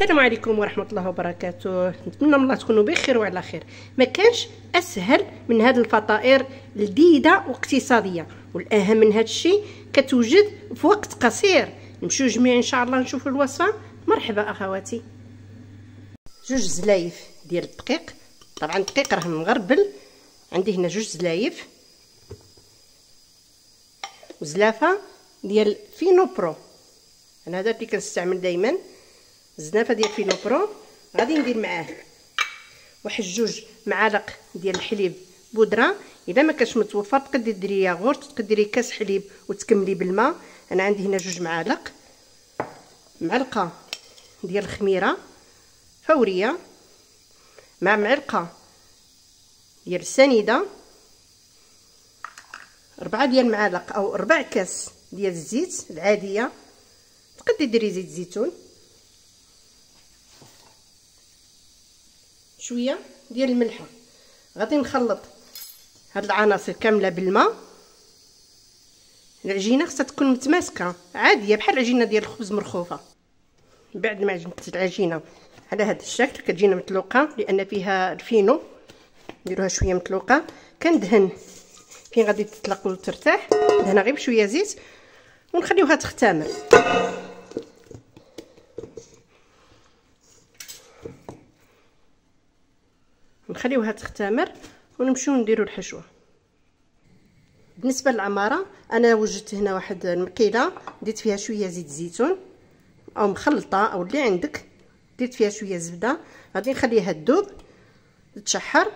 السلام عليكم ورحمه الله وبركاته. نتمنى من الله تكونوا بخير وعلى خير. ما كانش اسهل من هذه الفطائر لذيذه واقتصاديه، والاهم من هذا الشيء كتوجد في وقت قصير. نمشيو جميع ان شاء الله نشوفوا الوصفه. مرحبا اخواتي. جوج زلايف ديال الدقيق، طبعا الدقيق راه مغربل. عندي هنا جوج زلايف وزلافه ديال فينو برو. انا هذا اللي كنستعمل دائما، الزنافه ديال فينو برو. غادي ندير معاه واحد جوج معالق ديال الحليب بودره. اذا ما كانش متوفر تقدري ديري ياغورت، تقدري كاس حليب وتكملي بالماء. انا عندي هنا جوج معالق. معلقه ديال الخميره فوريه مع معلقه ديال السنيده، 4 ديال المعالق او 4 كاس ديال الزيت العاديه، تقدري ديري زيت زيتون، شويه ديال الملحه. غادي نخلط هاد العناصر كامله بالماء. العجينه خصها تكون متماسكه عاديه بحال العجينه ديال الخبز مرخوفه. بعد ما عجنت العجينه على هذا الشكل كتجينا متلوقه لان فيها الفينو، نديروها شويه متلوقه. كندهن فين غادي تطلق وترتاح، دهنها غير بشويه زيت ونخليوها تختمر. نخليوها تختمر ونمشيو نديرو الحشوه. بالنسبه للعماره انا وجدت هنا واحد المقيله، درت فيها شويه زيت زيتون او مخلطه او اللي عندك، درت فيها شويه زبده. غادي نخليها تذوب تشحر،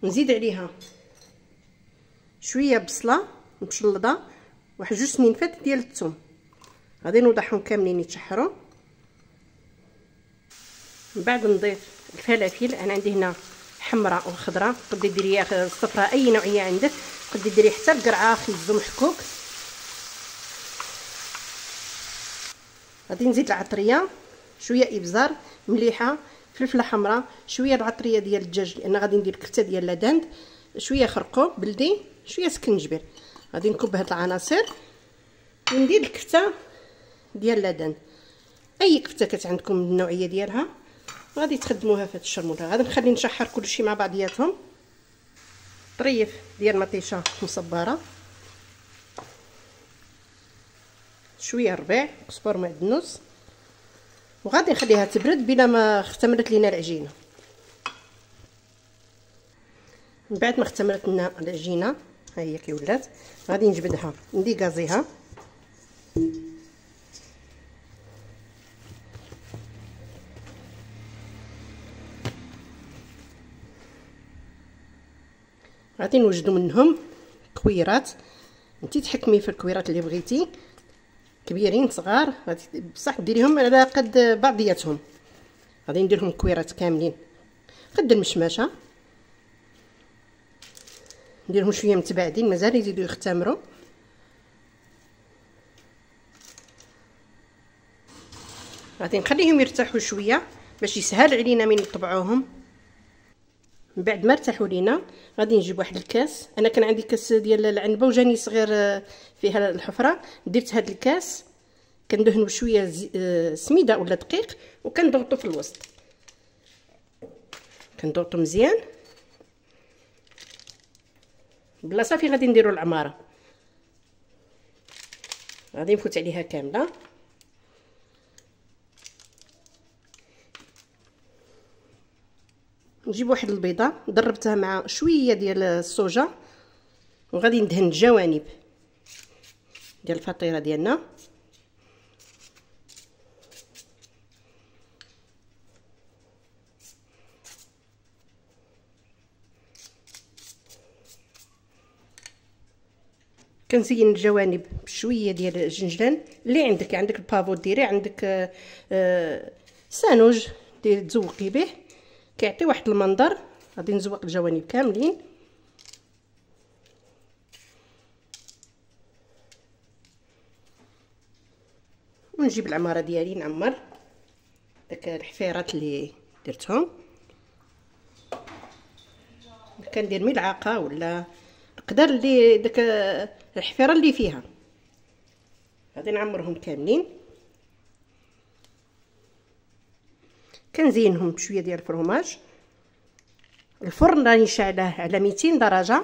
ونزيد عليها شويه بصله مشلضه، واحد جوج سنينفات ديال الثوم. غادي نوضعهم كاملين يتشحروا. من بعد نضيف الفلافل. انا عندي هنا حمراء وخضراء، تقدري ديريها الصفراء اي نوعيه عندك، تقدري ديري حتى القرعه خيزو محكوك. غادي نزيد العطريه، شويه ابزار، مليحه، فلفله حمراء، شويه العطريه ديال الدجاج لان غادي ندير كفته ديال لاداند، شويه خرقوم بلدي، شويه سكنجبير. غادي نكب هاد العناصر وندير الكفته ديال لاداند. اي كفته كانت عندكم النوعيه ديالها غادي تخدموها في هاد الشرموطه. غادي نخلي نشحر كلشي مع بعضياتهم. طريف ديال مطيشه مصبره، شويه ربيع قزبر معدنوس، وغادي نخليها تبرد بلا ما اختمرت لينا العجينه. من بعد ما اختمرت لنا العجينه ها هي كي ولات، غادي نجبدها نديكازيها. غادي نوجدوا منهم كويرات. انتي تحكمي في الكويرات اللي بغيتي، كبيرين صغار، غادي بصح ديريهم على قد بعضياتهم. غادي ندير لهم كويرات كاملين قد المشماشه، نديرهم شويه متباعدين مازال يزيدوا يختمروا. غادي نخليهم يرتاحوا شويه باش يسهل علينا من نطبعوهم. من بعد ما ارتاحوا لينا غادي نجيب واحد الكاس. انا كان عندي كاس ديال العنبه وجاني صغير فيها الحفره، درت هذا الكاس كندهنوا بشويه سميده ولا دقيق وكنضغطوا في الوسط، كنضغطوا مزيان. بلاصه فين غادي نديروا العماره غادي نفوت عليها كامله. نجيب واحد البيضه ضربتها مع شويه ديال الصوجه، وغادي ندهن الجوانب ديال الفطيره ديالنا. كنزين الجوانب بشويه ديال الجنجلان اللي عندك البافو ديري، عندك سانوج ديري تزوقي به كيعطي واحد المنظر. غادي نزوق الجوانب كاملين. ونجيب العماره ديالي نعمر داك الحفيرات اللي درتهم. كندير ملعقه ولا القدر اللي داك الحفيره اللي فيها. غادي نعمرهم كاملين. كنزينهم بشويه ديال الفرماج. الفرن راني شاعلاه على 200 درجه.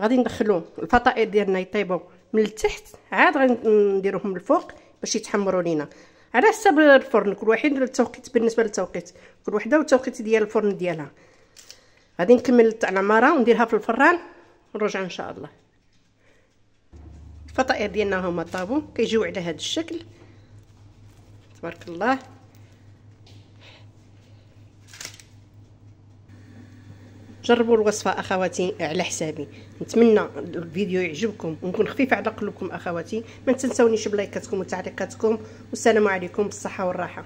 غادي ندخلو الفطائر ديالنا يطيبوا من التحت، عاد غنديروهم من الفوق باش يتحمروا لينا على حسب الفرن. كل واحد التوقيت بالنسبه للتوقيت، كل وحده والتوقيت ديال الفرن ديالها. غادي نكمل التعماره ونديرها في الفران ونرجع ان شاء الله. الفطائر ديالنا هما طابوا كيجيو على هذا الشكل تبارك الله. جربوا الوصفه اخواتي على حسابي. نتمنى الفيديو يعجبكم ونكون خفيفه على قلوبكم اخواتي. ما تنسونيش بلايكاتكم وتعليقاتكم، والسلام عليكم بالصحه والراحه.